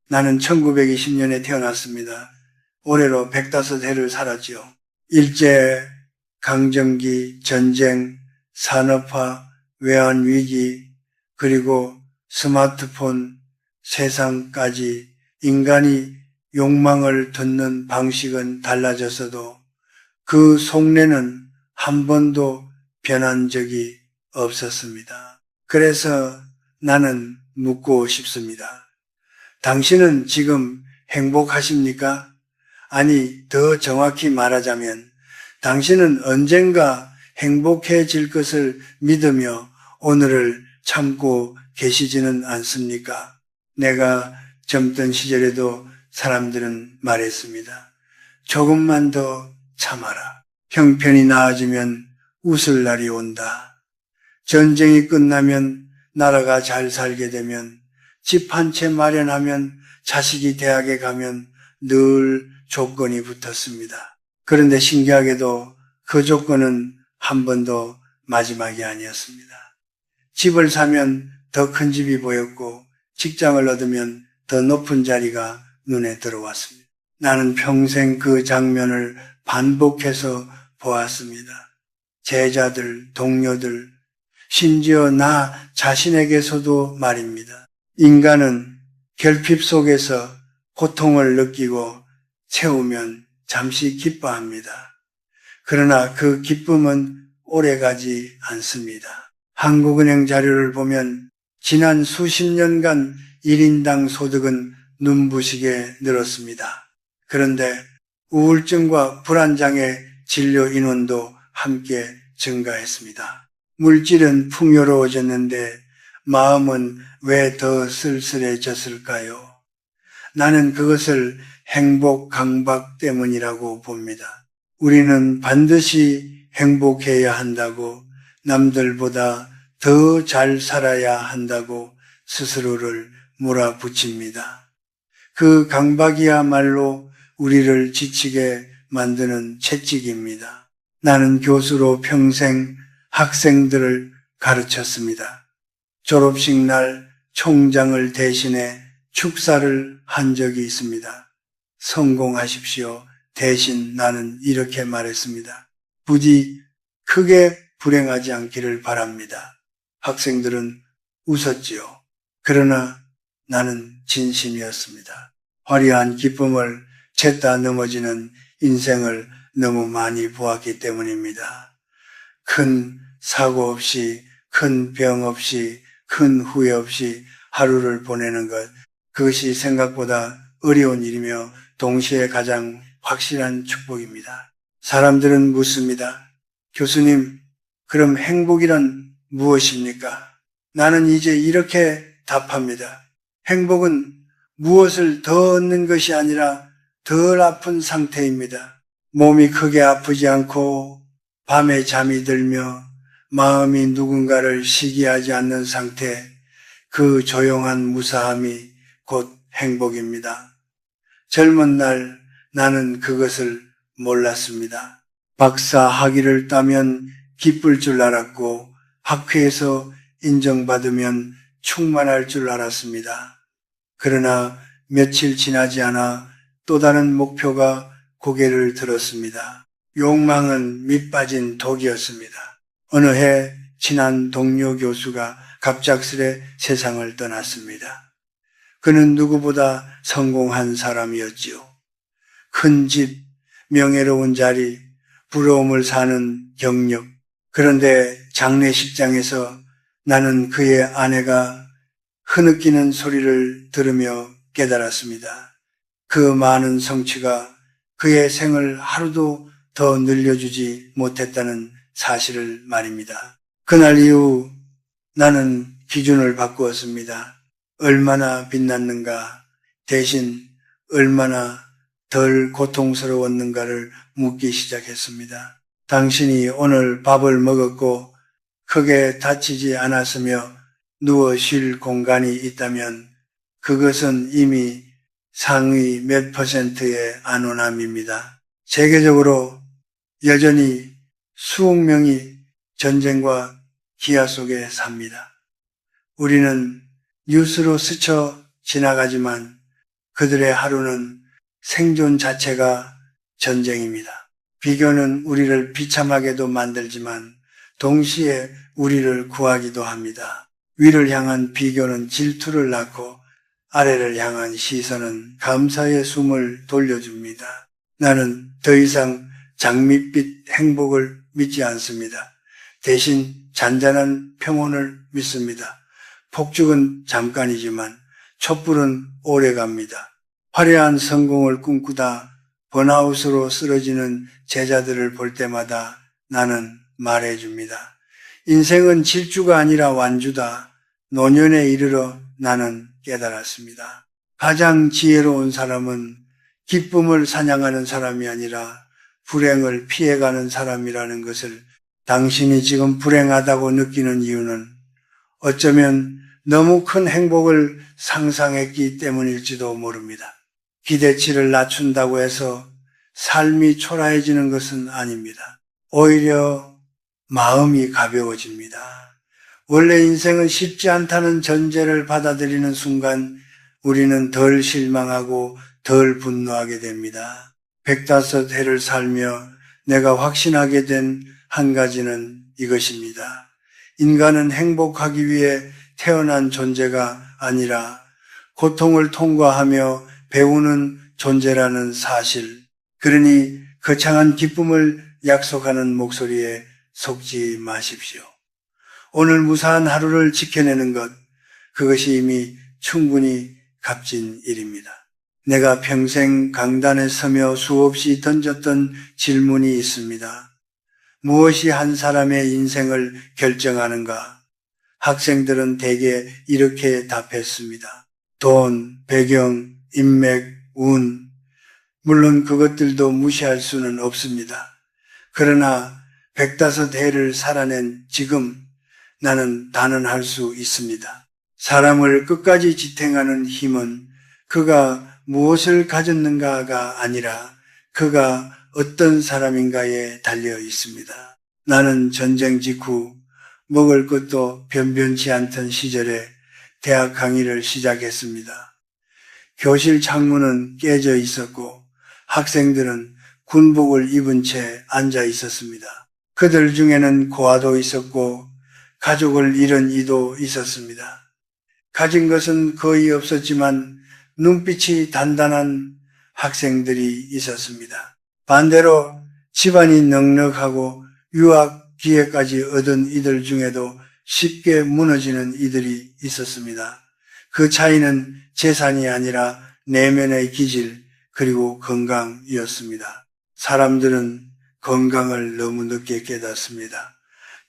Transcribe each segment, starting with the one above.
나는 1920년에 태어났습니다. 올해로 105해를 살았지요. 일제, 강점기, 전쟁, 산업화, 외환위기, 그리고 스마트폰, 세상까지 인간이 욕망을 듣는 방식은 달라졌어도 그 속내는 한 번도 변한 적이 없었습니다. 그래서 나는 묻고 싶습니다. 당신은 지금 행복하십니까? 아니, 더 정확히 말하자면 당신은 언젠가 행복해질 것을 믿으며 오늘을 참고 계시지는 않습니까? 내가 젊던 시절에도 사람들은 말했습니다. 조금만 더 참아라. 형편이 나아지면 웃을 날이 온다. 전쟁이 끝나면 나라가 잘 살게 되면 집 한 채 마련하면 자식이 대학에 가면 늘 조건이 붙었습니다. 그런데 신기하게도 그 조건은 한 번도 마지막이 아니었습니다. 집을 사면 더 큰 집이 보였고 직장을 얻으면 더 높은 자리가 눈에 들어왔습니다. 나는 평생 그 장면을 반복해서 보았습니다. 제자들, 동료들, 심지어 나 자신에게서도 말입니다. 인간은 결핍 속에서 고통을 느끼고 채우면 잠시 기뻐합니다. 그러나 그 기쁨은 오래가지 않습니다. 한국은행 자료를 보면 지난 수십 년간 1인당 소득은 눈부시게 늘었습니다. 그런데 우울증과 불안장애 진료 인원도 함께 증가했습니다. 물질은 풍요로워졌는데 마음은 왜 더 쓸쓸해졌을까요? 나는 그것을 행복 강박 때문이라고 봅니다. 우리는 반드시 행복해야 한다고, 남들보다 더 잘 살아야 한다고 스스로를 몰아붙입니다. 그 강박이야말로 우리를 지치게 만드는 채찍입니다. 나는 교수로 평생 학생들을 가르쳤습니다. 졸업식 날 총장을 대신해 축사를 한 적이 있습니다. 성공하십시오. 대신 나는 이렇게 말했습니다. 부디 크게 불행하지 않기를 바랍니다. 학생들은 웃었지요. 그러나 나는 진심이었습니다. 화려한 기쁨을 찾다 넘어지는 인생을 너무 많이 보았기 때문입니다. 큰 사고 없이, 큰 병 없이, 큰 후회 없이 하루를 보내는 것, 그것이 생각보다 어려운 일이며 동시에 가장 확실한 축복입니다. 사람들은 묻습니다. 교수님, 그럼 행복이란 무엇입니까? 나는 이제 이렇게 답합니다. 행복은 무엇을 더 얻는 것이 아니라 덜 아픈 상태입니다. 몸이 크게 아프지 않고 밤에 잠이 들며 마음이 누군가를 시기하지 않는 상태, 그 조용한 무사함이 곧 행복입니다. 젊은 날 나는 그것을 몰랐습니다. 박사 학위를 따면 기쁠 줄 알았고 학회에서 인정받으면 충만할 줄 알았습니다. 그러나 며칠 지나지 않아 또 다른 목표가 고개를 들었습니다. 욕망은 밑빠진 독이었습니다. 어느 해 친한 동료 교수가 갑작스레 세상을 떠났습니다. 그는 누구보다 성공한 사람이었지요. 큰 집, 명예로운 자리, 부러움을 사는 경력. 그런데 장례식장에서 나는 그의 아내가 흐느끼는 소리를 들으며 깨달았습니다. 그 많은 성취가 그의 생을 하루도 더 늘려주지 못했다는 사실을 말입니다. 그날 이후 나는 기준을 바꾸었습니다. 얼마나 빛났는가, 대신 얼마나 덜 고통스러웠는가를 묻기 시작했습니다. 당신이 오늘 밥을 먹었고 크게 다치지 않았으며 누워 쉴 공간이 있다면 그것은 이미 상위 몇 %의 안온함입니다. 세계적으로 여전히 수억 명이 전쟁과 기아 속에 삽니다. 우리는 뉴스로 스쳐 지나가지만 그들의 하루는 생존 자체가 전쟁입니다. 비교는 우리를 비참하게도 만들지만 동시에 우리를 구하기도 합니다. 위를 향한 비교는 질투를 낳고 아래를 향한 시선은 감사의 숨을 돌려줍니다. 나는 더 이상 장밋빛 행복을 믿지 않습니다. 대신 잔잔한 평온을 믿습니다. 폭죽은 잠깐이지만 촛불은 오래갑니다. 화려한 성공을 꿈꾸다 번아웃으로 쓰러지는 제자들을 볼 때마다 나는 말해줍니다. 인생은 질주가 아니라 완주다. 노년에 이르러 나는 깨달았습니다. 가장 지혜로운 사람은 기쁨을 사냥하는 사람이 아니라 불행을 피해가는 사람이라는 것을 당신이 지금 불행하다고 느끼는 이유는 어쩌면 너무 큰 행복을 상상했기 때문일지도 모릅니다. 기대치를 낮춘다고 해서 삶이 초라해지는 것은 아닙니다. 오히려 마음이 가벼워집니다. 원래 인생은 쉽지 않다는 전제를 받아들이는 순간 우리는 덜 실망하고 덜 분노하게 됩니다. 105해를 살며 내가 확신하게 된 한 가지는 이것입니다. 인간은 행복하기 위해 태어난 존재가 아니라 고통을 통과하며 배우는 존재라는 사실. 그러니 거창한 기쁨을 약속하는 목소리에 속지 마십시오. 오늘 무사한 하루를 지켜내는 것, 그것이 이미 충분히 값진 일입니다. 내가 평생 강단에 서며 수없이 던졌던 질문이 있습니다. 무엇이 한 사람의 인생을 결정하는가? 학생들은 대개 이렇게 답했습니다. 돈, 배경, 인맥, 운, 물론 그것들도 무시할 수는 없습니다. 그러나 105해를 살아낸 지금 나는 단언할 수 있습니다. 사람을 끝까지 지탱하는 힘은 그가 무엇을 가졌는가가 아니라 그가 어떤 사람인가에 달려 있습니다. 나는 전쟁 직후 먹을 것도 변변치 않던 시절에 대학 강의를 시작했습니다. 교실 창문은 깨져 있었고 학생들은 군복을 입은 채 앉아 있었습니다. 그들 중에는 고아도 있었고 가족을 잃은 이도 있었습니다. 가진 것은 거의 없었지만 눈빛이 단단한 학생들이 있었습니다. 반대로 집안이 넉넉하고 유학 기회까지 얻은 이들 중에도 쉽게 무너지는 이들이 있었습니다. 그 차이는 재산이 아니라 내면의 기질 그리고 건강이었습니다. 사람들은 건강을 너무 늦게 깨닫습니다.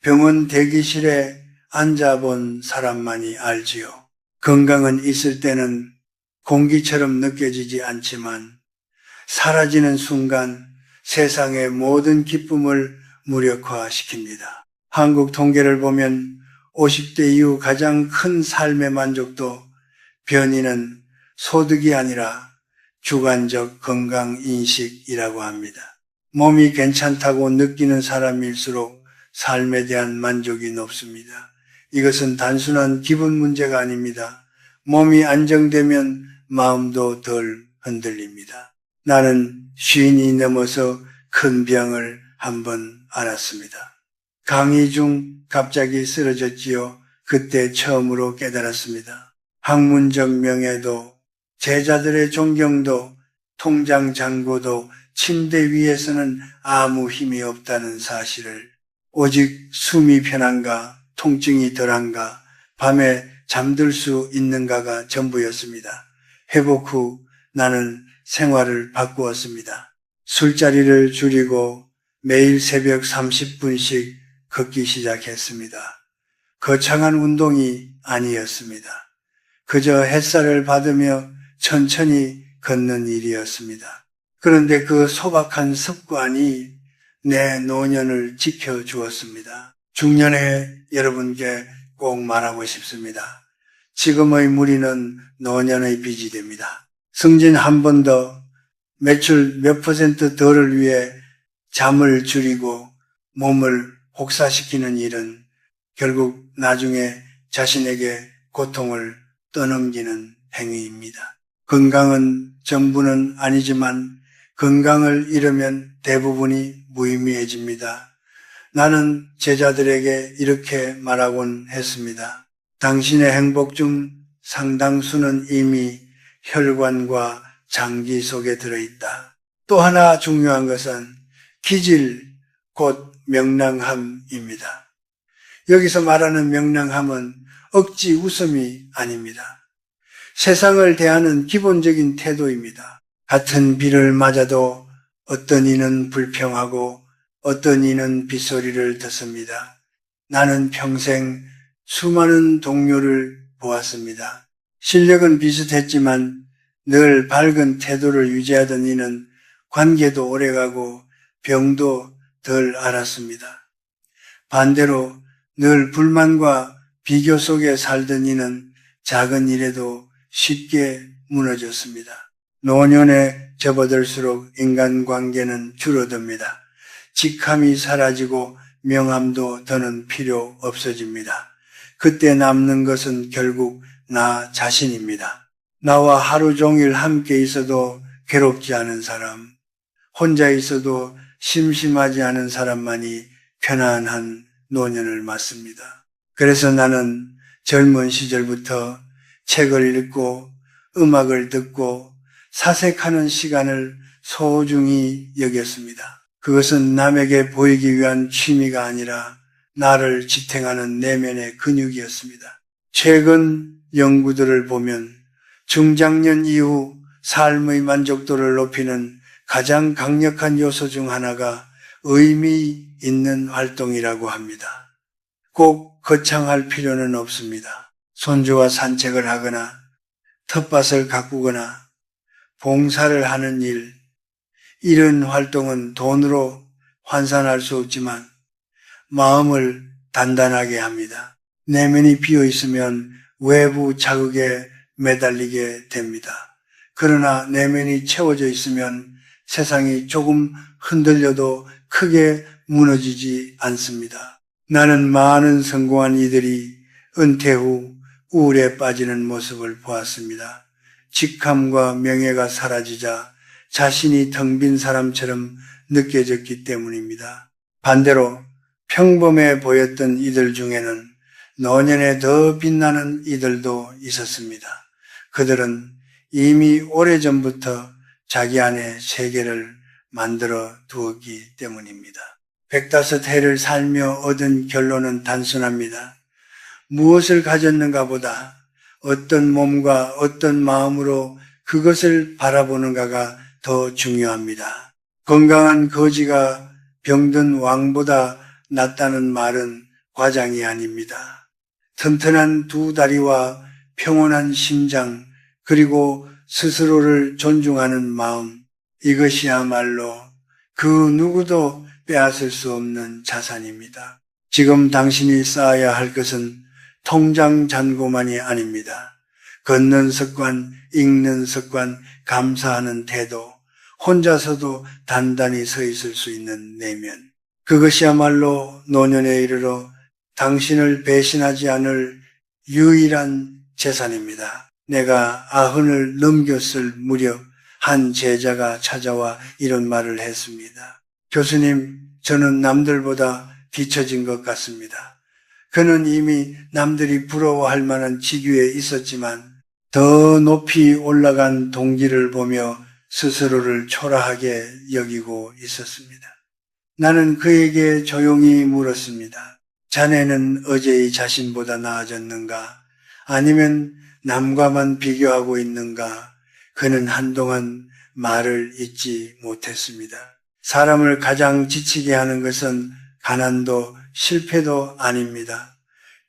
병원 대기실에 앉아본 사람만이 알지요. 건강은 있을 때는 공기처럼 느껴지지 않지만 사라지는 순간 세상의 모든 기쁨을 무력화시킵니다. 한국 통계를 보면 50대 이후 가장 큰 삶의 만족도 변이는 소득이 아니라 주관적 건강인식이라고 합니다. 몸이 괜찮다고 느끼는 사람일수록 삶에 대한 만족이 높습니다. 이것은 단순한 기분 문제가 아닙니다. 몸이 안정되면 마음도 덜 흔들립니다. 나는 50이 넘어서 큰 병을 한번 앓았습니다. 강의 중 갑자기 쓰러졌지요. 그때 처음으로 깨달았습니다. 학문적 명예도, 제자들의 존경도, 통장 잔고도 침대 위에서는 아무 힘이 없다는 사실을, 오직 숨이 편한가, 통증이 덜한가, 밤에 잠들 수 있는가가 전부였습니다. 회복 후 나는 생활을 바꾸었습니다. 술자리를 줄이고 매일 새벽 30분씩 걷기 시작했습니다. 거창한 운동이 아니었습니다. 그저 햇살을 받으며 천천히 걷는 일이었습니다. 그런데 그 소박한 습관이 내 노년을 지켜주었습니다. 중년의 여러분께 꼭 말하고 싶습니다. 지금의 무리는 노년의 빚이 됩니다. 승진 한 번 더, 매출 몇 % 덜을 위해 잠을 줄이고 몸을 혹사시키는 일은 결국 나중에 자신에게 고통을 떠넘기는 행위입니다. 건강은 전부는 아니지만 건강을 잃으면 대부분이 무의미해집니다. 나는 제자들에게 이렇게 말하곤 했습니다. 당신의 행복 중 상당수는 이미 혈관과 장기 속에 들어있다. 또 하나 중요한 것은 기질, 곧 명랑함입니다. 여기서 말하는 명랑함은 억지 웃음이 아닙니다. 세상을 대하는 기본적인 태도입니다. 같은 비를 맞아도 어떤 이는 불평하고 어떤 이는 빗소리를 듣습니다. 나는 평생 수많은 동료를 보았습니다. 실력은 비슷했지만 늘 밝은 태도를 유지하던 이는 관계도 오래가고 병도 덜 앓았습니다. 반대로 늘 불만과 비교 속에 살던 이는 작은 일에도 쉽게 무너졌습니다. 노년에 접어들수록 인간관계는 줄어듭니다. 직함이 사라지고 명함도 더는 필요 없어집니다. 그때 남는 것은 결국 나 자신입니다. 나와 하루 종일 함께 있어도 괴롭지 않은 사람, 혼자 있어도 심심하지 않은 사람만이 편안한 노년을 맞습니다. 그래서 나는 젊은 시절부터 책을 읽고 음악을 듣고 사색하는 시간을 소중히 여겼습니다. 그것은 남에게 보이기 위한 취미가 아니라 나를 지탱하는 내면의 근육이었습니다. 최근 연구들을 보면 중장년 이후 삶의 만족도를 높이는 가장 강력한 요소 중 하나가 의미 있는 활동이라고 합니다. 꼭 거창할 필요는 없습니다. 손주와 산책을 하거나 텃밭을 가꾸거나 봉사를 하는 일, 이런 활동은 돈으로 환산할 수 없지만 마음을 단단하게 합니다. 내면이 비어 있으면 외부 자극에 매달리게 됩니다. 그러나 내면이 채워져 있으면 세상이 조금 흔들려도 크게 무너지지 않습니다. 나는 많은 성공한 이들이 은퇴 후 우울에 빠지는 모습을 보았습니다. 직함과 명예가 사라지자 자신이 텅 빈 사람처럼 느껴졌기 때문입니다. 반대로 평범해 보였던 이들 중에는 노년에 더 빛나는 이들도 있었습니다. 그들은 이미 오래전부터 자기 안에 세계를 만들어 두었기 때문입니다. 105해를 살며 얻은 결론은 단순합니다. 무엇을 가졌는가 보다 어떤 몸과 어떤 마음으로 그것을 바라보는가가 더 중요합니다. 건강한 거지가 병든 왕보다 낫다는 말은 과장이 아닙니다. 튼튼한 두 다리와 평온한 심장, 그리고 스스로를 존중하는 마음, 이것이야말로 그 누구도 빼앗을 수 없는 자산입니다. 지금 당신이 쌓아야 할 것은 통장 잔고만이 아닙니다. 걷는 습관, 읽는 습관, 감사하는 태도, 혼자서도 단단히 서 있을 수 있는 내면. 그것이야말로 노년에 이르러 당신을 배신하지 않을 유일한 재산입니다. 내가 90을 넘겼을 무렵 한 제자가 찾아와 이런 말을 했습니다. 교수님, 저는 남들보다 뒤처진 것 같습니다. 그는 이미 남들이 부러워할 만한 직위에 있었지만 더 높이 올라간 동기를 보며 스스로를 초라하게 여기고 있었습니다. 나는 그에게 조용히 물었습니다. 자네는 어제의 자신보다 나아졌는가? 아니면 남과만 비교하고 있는가? 그는 한동안 말을 잇지 못했습니다. 사람을 가장 지치게 하는 것은 가난도 실패도 아닙니다.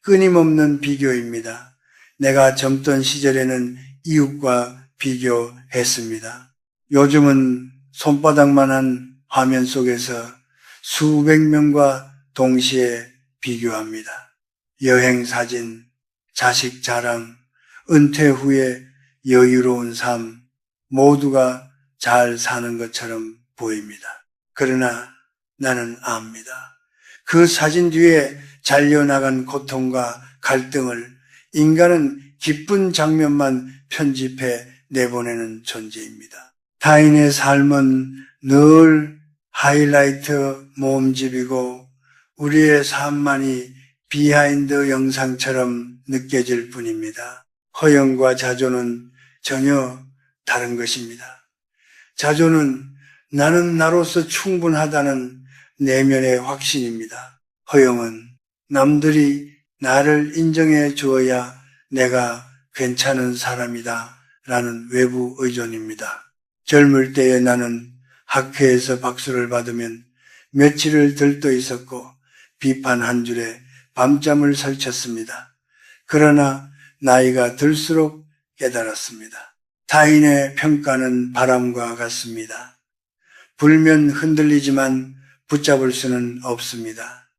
끊임없는 비교입니다. 내가 젊던 시절에는 이웃과 비교했습니다. 요즘은 손바닥만한 화면 속에서 수백 명과 동시에 비교합니다. 여행 사진, 자식 자랑, 은퇴 후에 여유로운 삶, 모두가 잘 사는 것처럼 보입니다. 그러나 나는 압니다. 그 사진 뒤에 잘려나간 고통과 갈등을 인간은 기쁜 장면만 편집해 내보내는 존재입니다. 타인의 삶은 늘 하이라이트 모음집이고 우리의 삶만이 비하인드 영상처럼 느껴질 뿐입니다. 허영과 자조는 전혀 다른 것입니다. 자조는 나는 나로서 충분하다는 내면의 확신입니다. 허영은 남들이 나를 인정해 주어야 내가 괜찮은 사람이다 라는 외부 의존입니다. 젊을 때에 나는 학회에서 박수를 받으면 며칠을 들떠 있었고 비판 한 줄에 밤잠을 설쳤습니다. 그러나 나이가 들수록 깨달았습니다. 타인의 평가는 바람과 같습니다. 불면 흔들리지만 붙잡을 수는 없습니다.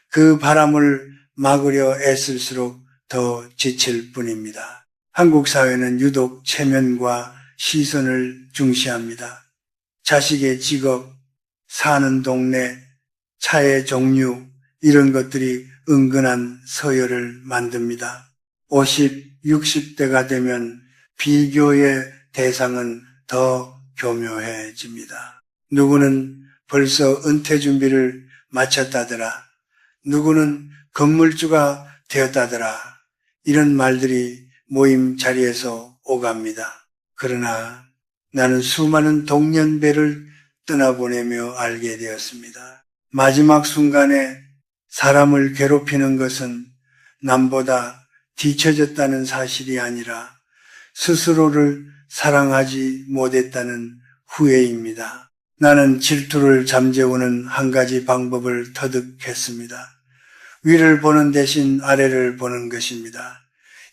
그 바람을 막으려 애쓸수록 더 지칠 뿐입니다. 한국 사회는 유독 체면과 시선을 중시합니다. 자식의 직업, 사는 동네, 차의 종류 이런 것들이 은근한 서열을 만듭니다. 50, 60대가 되면 비교의 대상은 더 교묘해집니다. 누구는 벌써 은퇴 준비를 마쳤다더라. 누구는 건물주가 되었다더라. 이런 말들이 모임 자리에서 오갑니다. 그러나 나는 수많은 동년배를 떠나보내며 알게 되었습니다. 마지막 순간에 사람을 괴롭히는 것은 남보다 뒤처졌다는 사실이 아니라 스스로를 사랑하지 못했다는 후회입니다. 나는 질투를 잠재우는 한 가지 방법을 터득했습니다. 위를 보는 대신 아래를 보는 것입니다.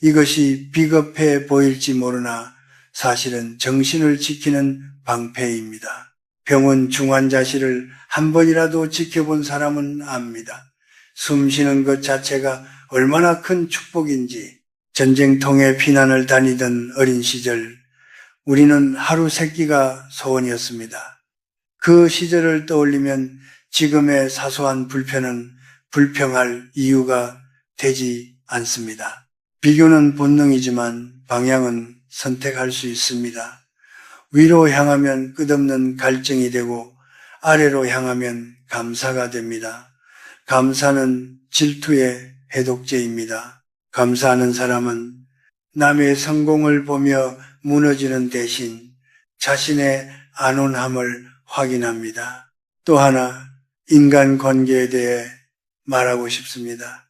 이것이 비겁해 보일지 모르나 사실은 정신을 지키는 방패입니다. 병원 중환자실을 한 번이라도 지켜본 사람은 압니다. 숨 쉬는 것 자체가 얼마나 큰 축복인지. 전쟁통에 피난을 다니던 어린 시절 우리는 하루 세끼가 소원이었습니다. 그 시절을 떠올리면 지금의 사소한 불편은 불평할 이유가 되지 않습니다. 비교는 본능이지만 방향은 선택할 수 있습니다. 위로 향하면 끝없는 갈증이 되고 아래로 향하면 감사가 됩니다. 감사는 질투의 해독제입니다. 감사하는 사람은 남의 성공을 보며 무너지는 대신 자신의 안온함을 확인합니다. 또 하나 인간관계에 대해 말하고 싶습니다.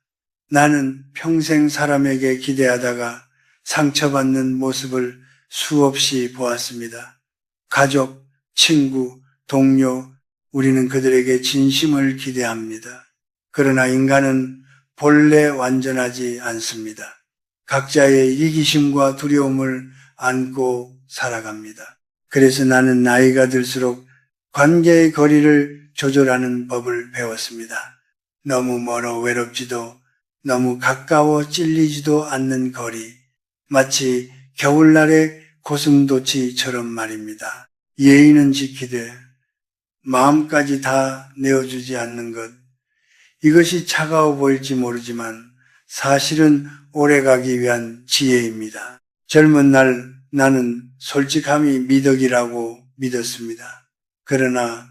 나는 평생 사람에게 기대하다가 상처받는 모습을 수없이 보았습니다. 가족, 친구, 동료, 우리는 그들에게 진심을 기대합니다. 그러나 인간은 본래 완전하지 않습니다. 각자의 이기심과 두려움을 안고 살아갑니다. 그래서 나는 나이가 들수록 관계의 거리를 조절하는 법을 배웠습니다. 너무 멀어 외롭지도 너무 가까워 찔리지도 않는 거리. 마치 겨울날의 고슴도치처럼 말입니다. 예의는 지키되 마음까지 다 내어주지 않는 것. 이것이 차가워 보일지 모르지만 사실은 오래가기 위한 지혜입니다. 젊은 날 나는 솔직함이 미덕이라고 믿었습니다. 그러나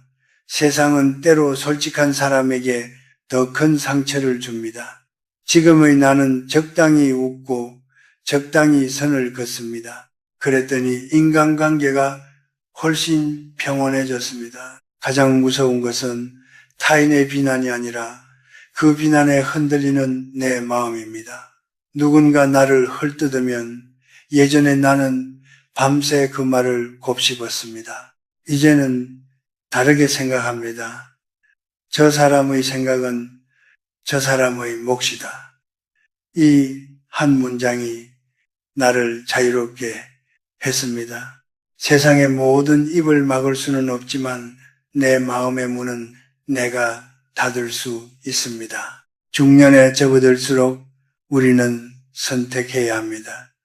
세상은 때로 솔직한 사람에게 더 큰 상처를 줍니다. 지금의 나는 적당히 웃고 적당히 선을 긋습니다. 그랬더니 인간관계가 훨씬 평온해졌습니다. 가장 무서운 것은 타인의 비난이 아니라 그 비난에 흔들리는 내 마음입니다. 누군가 나를 헐뜯으면 예전에 나는 밤새 그 말을 곱씹었습니다. 이제는 다르게 생각합니다. 저 사람의 생각은 저 사람의 몫이다. 이 한 문장이 나를 자유롭게 했습니다. 세상의 모든 입을 막을 수는 없지만 내 마음의 문은 내가 닫을 수 있습니다. 중년에 접어들수록 우리는 선택해야 합니다.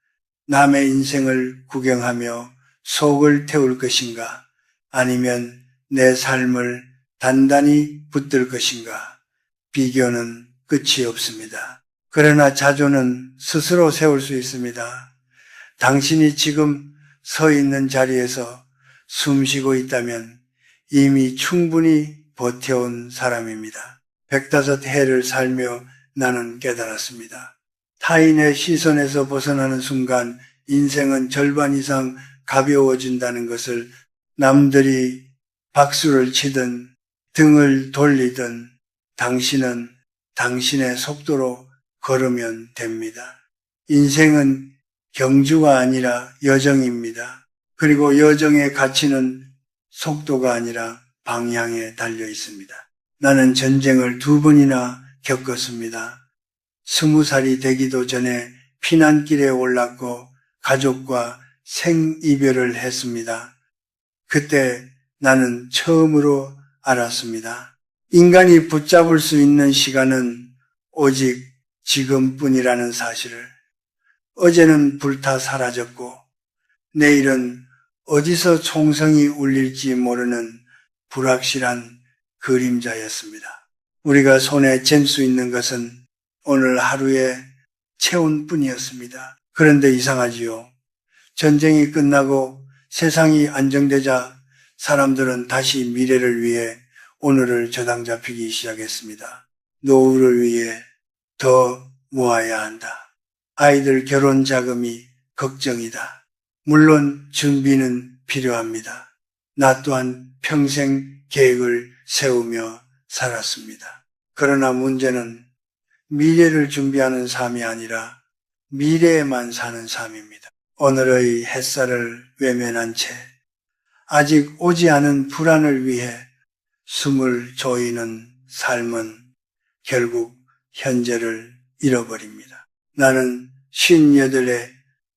남의 인생을 구경하며 속을 태울 것인가 아니면 내 삶을 단단히 붙들 것인가. 비교는 끝이 없습니다. 그러나 자조는 스스로 세울 수 있습니다. 당신이 지금 서 있는 자리에서 숨 쉬고 있다면 이미 충분히 버텨온 사람입니다. 105해를 살며 나는 깨달았습니다. 타인의 시선에서 벗어나는 순간 인생은 절반 이상 가벼워진다는 것을 남들이 박수를 치든 등을 돌리든 당신은 당신의 속도로 걸으면 됩니다. 인생은 경주가 아니라 여정입니다. 그리고 여정의 가치는 속도가 아니라 방향에 달려 있습니다. 나는 전쟁을 2번이나 겪었습니다. 20살이 되기도 전에 피난길에 올랐고 가족과 생이별을 했습니다. 그때 나는 처음으로 알았습니다. 인간이 붙잡을 수 있는 시간은 오직 지금뿐이라는 사실을. 어제는 불타 사라졌고 내일은 어디서 총성이 울릴지 모르는 불확실한 그림자였습니다. 우리가 손에 잴 수 있는 것은 오늘 하루의 체온뿐이었습니다. 그런데 이상하지요. 전쟁이 끝나고 세상이 안정되자 사람들은 다시 미래를 위해 오늘을 저당 잡히기 시작했습니다. 노후를 위해 더 모아야 한다. 아이들 결혼 자금이 걱정이다. 물론 준비는 필요합니다. 나 또한 평생 계획을 세우며 살았습니다. 그러나 문제는 미래를 준비하는 삶이 아니라 미래에만 사는 삶입니다. 오늘의 햇살을 외면한 채 아직 오지 않은 불안을 위해 숨을 조이는 삶은 결국 현재를 잃어버립니다. 나는 58의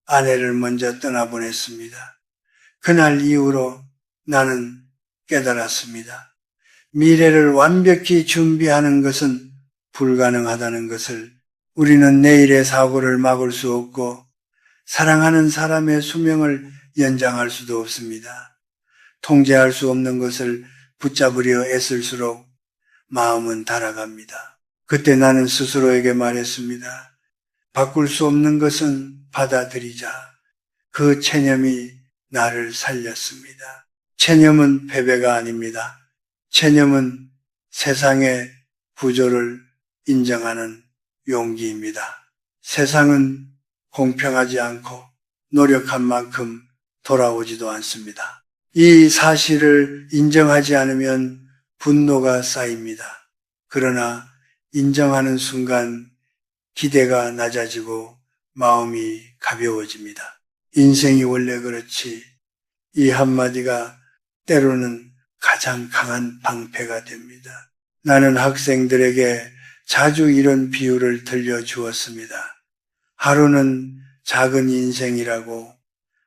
아내를 먼저 떠나보냈습니다. 그날 이후로 나는 깨달았습니다. 미래를 완벽히 준비하는 것은 불가능하다는 것을. 우리는 내일의 사고를 막을 수 없고 사랑하는 사람의 수명을 연장할 수도 없습니다. 통제할 수 없는 것을 붙잡으려 애쓸수록 마음은 달아갑니다. 그때 나는 스스로에게 말했습니다. 바꿀 수 없는 것은 받아들이자. 그 체념이 나를 살렸습니다. 체념은 패배가 아닙니다. 체념은 세상의 구조를 인정하는 용기입니다. 세상은 공평하지 않고 노력한 만큼 돌아오지도 않습니다. 이 사실을 인정하지 않으면 분노가 쌓입니다. 그러나 인정하는 순간 기대가 낮아지고 마음이 가벼워집니다. 인생이 원래 그렇지. 이 한마디가 때로는 가장 강한 방패가 됩니다. 나는 학생들에게 자주 이런 비유를 들려주었습니다. 하루는 작은 인생이라고,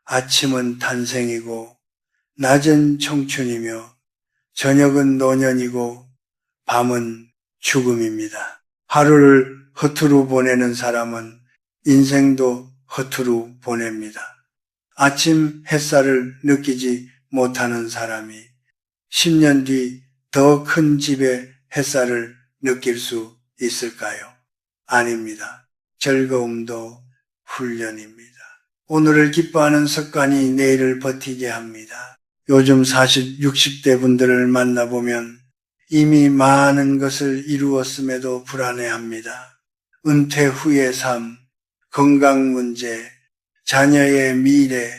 아침은 탄생이고, 낮은 청춘이며, 저녁은 노년이고, 밤은 죽음입니다. 하루를 허투루 보내는 사람은 인생도 허투루 보냅니다. 아침 햇살을 느끼지 못하는 사람이 10년 뒤 더 큰 집의 햇살을 느낄 수 있을까요? 아닙니다. 즐거움도 훈련입니다. 오늘을 기뻐하는 습관이 내일을 버티게 합니다. 요즘 40, 60대 분들을 만나보면 이미 많은 것을 이루었음에도 불안해합니다. 은퇴 후의 삶, 건강 문제, 자녀의 미래,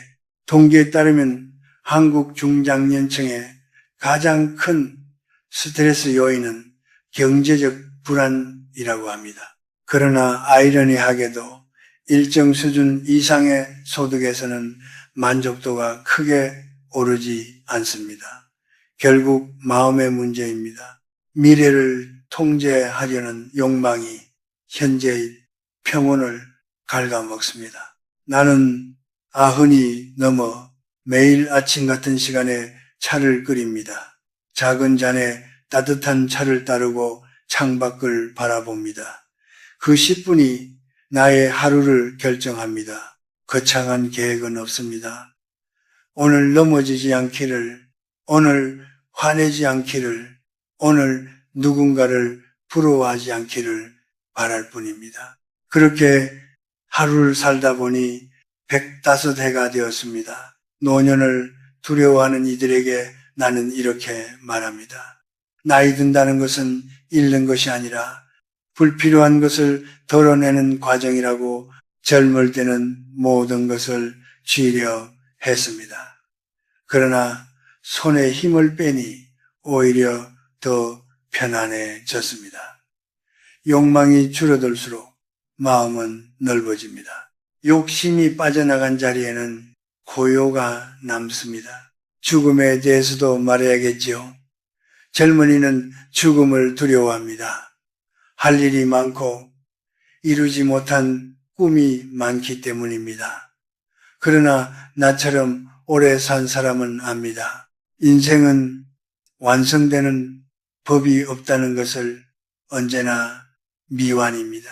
통계에 따르면 한국 중장년층의 가장 큰 스트레스 요인은 경제적 불안이라고 합니다. 그러나 아이러니하게도 일정 수준 이상의 소득에서는 만족도가 크게 오르지 않습니다. 결국 마음의 문제입니다. 미래를 통제하려는 욕망이 현재의 평온을 갉아먹습니다. 나는 90이 넘어 매일 아침 같은 시간에 차를 끓입니다. 작은 잔에 따뜻한 차를 따르고 창밖을 바라봅니다. 그 10분이 나의 하루를 결정합니다. 거창한 계획은 없습니다. 오늘 넘어지지 않기를, 오늘 화내지 않기를, 오늘 누군가를 부러워하지 않기를 바랄 뿐입니다. 그렇게 하루를 살다 보니 105해가 되었습니다. 노년을 두려워하는 이들에게 나는 이렇게 말합니다. 나이 든다는 것은 잃는 것이 아니라 불필요한 것을 덜어내는 과정이라고 젊을 때는 모든 것을 쥐려 했습니다. 그러나 손에 힘을 빼니 오히려 더 편안해졌습니다. 욕망이 줄어들수록 마음은 넓어집니다. 욕심이 빠져나간 자리에는 고요가 남습니다. 죽음에 대해서도 말해야겠지요. 젊은이는 죽음을 두려워합니다. 할 일이 많고 이루지 못한 꿈이 많기 때문입니다. 그러나 나처럼 오래 산 사람은 압니다. 인생은 완성되는 법이 없다는 것을 언제나 미완입니다.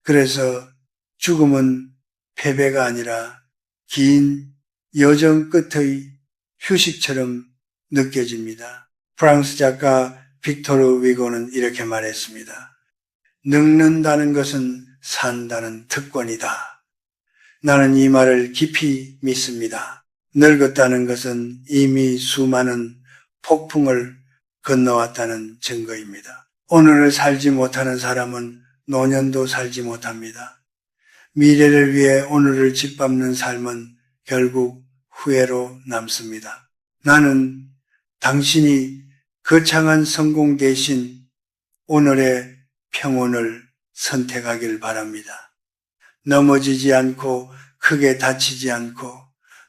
그래서 죽음은 패배가 아니라 긴 여정 끝의 휴식처럼 느껴집니다. 프랑스 작가 빅토르 위고는 이렇게 말했습니다. 늙는다는 것은 산다는 특권이다. 나는 이 말을 깊이 믿습니다. 늙었다는 것은 이미 수많은 폭풍을 건너왔다는 증거입니다. 오늘을 살지 못하는 사람은 노년도 살지 못합니다. 미래를 위해 오늘을 짓밟는 삶은 결국 후회로 남습니다. 나는 당신이 거창한 성공 대신 오늘의 평온을 선택하길 바랍니다. 넘어지지 않고 크게 다치지 않고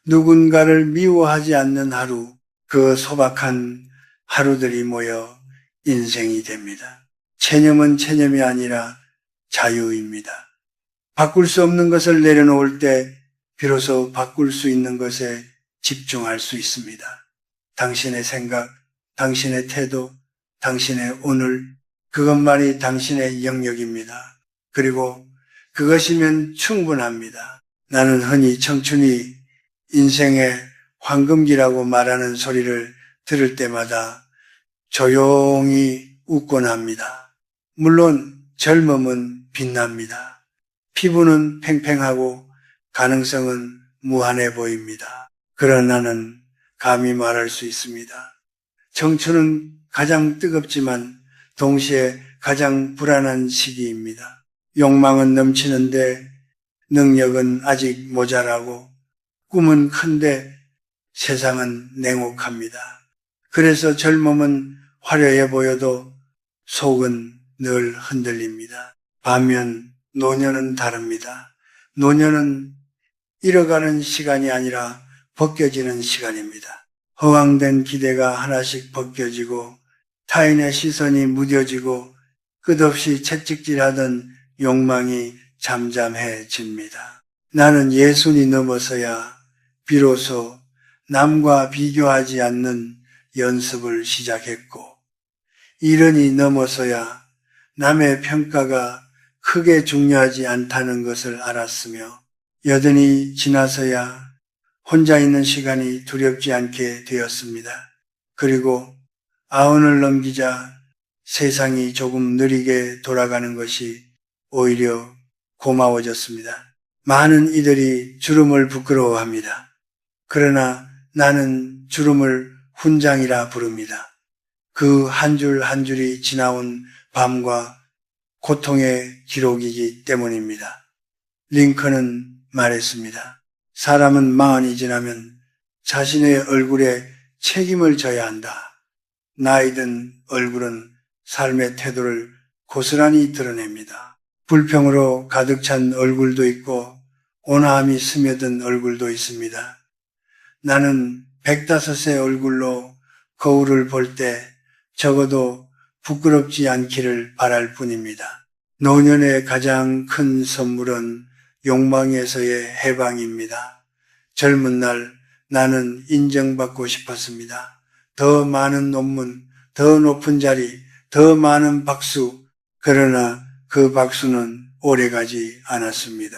누군가를 미워하지 않는 하루, 그 소박한 하루들이 모여 인생이 됩니다. 체념은 체념이 아니라 자유입니다. 바꿀 수 없는 것을 내려놓을 때 비로소 바꿀 수 있는 것에 집중할 수 있습니다. 당신의 생각, 당신의 태도, 당신의 오늘, 그것만이 당신의 영역입니다. 그리고 그것이면 충분합니다. 나는 흔히 청춘이 인생의 황금기라고 말하는 소리를 들을 때마다 조용히 웃곤 합니다. 물론 젊음은 빛납니다. 피부는 팽팽하고 가능성은 무한해 보입니다. 그러나 나는 감히 말할 수 있습니다. 청춘은 가장 뜨겁지만 동시에 가장 불안한 시기입니다. 욕망은 넘치는데 능력은 아직 모자라고 꿈은 큰데 세상은 냉혹합니다. 그래서 젊음은 화려해 보여도 속은 늘 흔들립니다. 반면 노년은 다릅니다. 노년은 잃어가는 시간이 아니라 벗겨지는 시간입니다. 허황된 기대가 하나씩 벗겨지고 타인의 시선이 무뎌지고 끝없이 채찍질하던 욕망이 잠잠해집니다. 나는 60이 넘어서야 비로소 남과 비교하지 않는 연습을 시작했고 70이 넘어서야 남의 평가가 크게 중요하지 않다는 것을 알았으며 80이 지나서야 혼자 있는 시간이 두렵지 않게 되었습니다. 그리고 90을 넘기자 세상이 조금 느리게 돌아가는 것이 오히려 고마워졌습니다. 많은 이들이 주름을 부끄러워합니다. 그러나 나는 주름을 훈장이라 부릅니다. 그 한 줄 한 줄이 지나온 밤과 고통의 기록이기 때문입니다. 링컨은 말했습니다. 사람은 40이 지나면 자신의 얼굴에 책임을 져야 한다. 나이 든 얼굴은 삶의 태도를 고스란히 드러냅니다. 불평으로 가득 찬 얼굴도 있고 온화함이 스며든 얼굴도 있습니다. 나는 105의 얼굴로 거울을 볼 때 적어도 부끄럽지 않기를 바랄 뿐입니다. 노년의 가장 큰 선물은 욕망에서의 해방입니다. 젊은 날 나는 인정받고 싶었습니다. 더 많은 논문, 더 높은 자리, 더 많은 박수. 그러나 그 박수는 오래가지 않았습니다.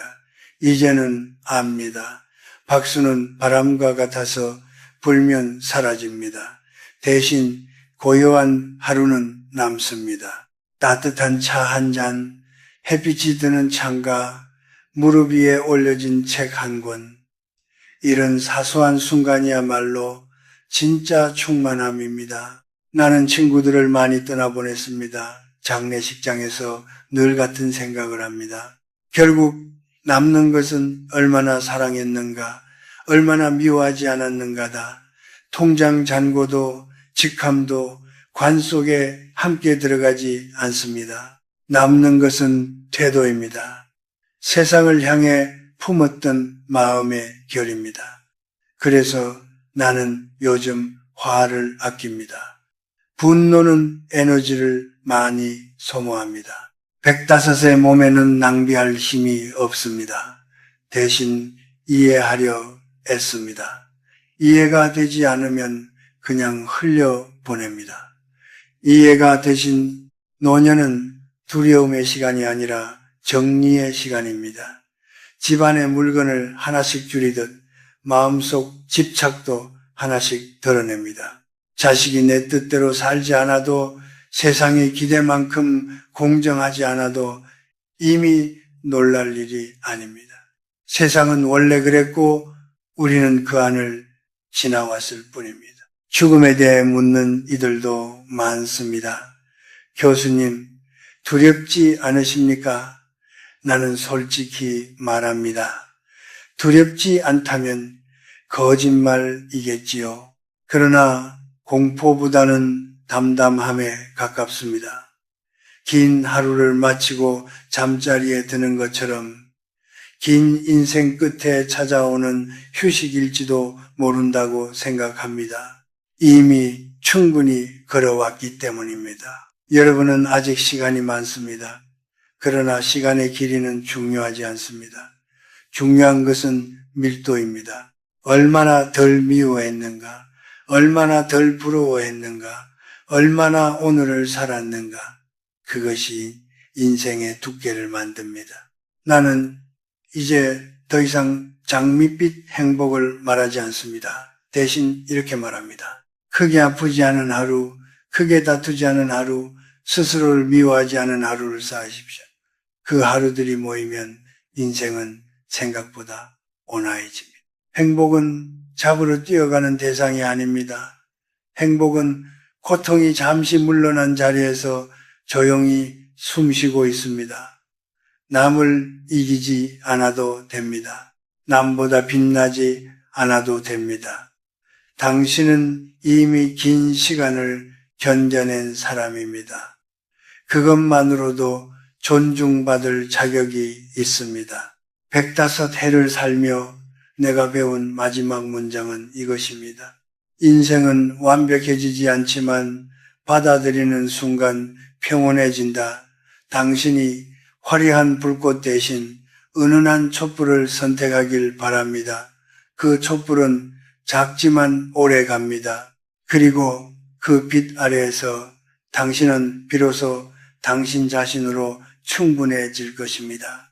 이제는 압니다. 박수는 바람과 같아서 불면 사라집니다. 대신 고요한 하루는 남습니다. 따뜻한 차 한 잔, 햇빛이 드는 창가, 무릎 위에 올려진 책 한 권. 이런 사소한 순간이야말로 진짜 충만함입니다. 나는 친구들을 많이 떠나보냈습니다. 장례식장에서 늘 같은 생각을 합니다. 결국 남는 것은 얼마나 사랑했는가, 얼마나 미워하지 않았는가다. 통장 잔고도 직함도 관 속에 함께 들어가지 않습니다. 남는 것은 태도입니다. 세상을 향해 품었던 마음의 결입니다. 그래서 나는 요즘 화를 아낍니다. 분노는 에너지를 많이 소모합니다. 105의 몸에는 낭비할 힘이 없습니다. 대신 이해하려 애씁니다. 이해가 되지 않으면 그냥 흘려보냅니다. 이해가 되신 노년은 두려움의 시간이 아니라 정리의 시간입니다. 집안의 물건을 하나씩 줄이듯 마음속 집착도 하나씩 덜어냅니다. 자식이 내 뜻대로 살지 않아도 세상의 기대만큼 공정하지 않아도 이미 놀랄 일이 아닙니다. 세상은 원래 그랬고 우리는 그 안을 지나왔을 뿐입니다. 죽음에 대해 묻는 이들도 많습니다. 교수님, 두렵지 않으십니까? 나는 솔직히 말합니다. 두렵지 않다면 거짓말이겠지요. 그러나 공포보다는 담담함에 가깝습니다. 긴 하루를 마치고 잠자리에 드는 것처럼 긴 인생 끝에 찾아오는 휴식일지도 모른다고 생각합니다. 이미 충분히 걸어왔기 때문입니다. 여러분은 아직 시간이 많습니다. 그러나 시간의 길이는 중요하지 않습니다. 중요한 것은 밀도입니다. 얼마나 덜 미워했는가, 얼마나 덜 부러워했는가, 얼마나 오늘을 살았는가, 그것이 인생의 두께를 만듭니다. 나는 이제 더 이상 장밋빛 행복을 말하지 않습니다. 대신 이렇게 말합니다. 크게 아프지 않은 하루, 크게 다투지 않은 하루, 스스로를 미워하지 않은 하루를 쌓으십시오. 그 하루들이 모이면 인생은 생각보다 온화해집니다. 행복은 잡으러 뛰어가는 대상이 아닙니다. 행복은 고통이 잠시 물러난 자리에서 조용히 숨쉬고 있습니다. 남을 이기지 않아도 됩니다. 남보다 빛나지 않아도 됩니다. 당신은 이미 긴 시간을 견뎌낸 사람입니다. 그것만으로도 존중받을 자격이 있습니다. 105해를 살며 내가 배운 마지막 문장은 이것입니다. 인생은 완벽해지지 않지만 받아들이는 순간 평온해진다. 당신이 화려한 불꽃 대신 은은한 촛불을 선택하길 바랍니다. 그 촛불은 작지만 오래 갑니다. 그리고 그 빛 아래에서 당신은 비로소 당신 자신으로 충분해질 것입니다.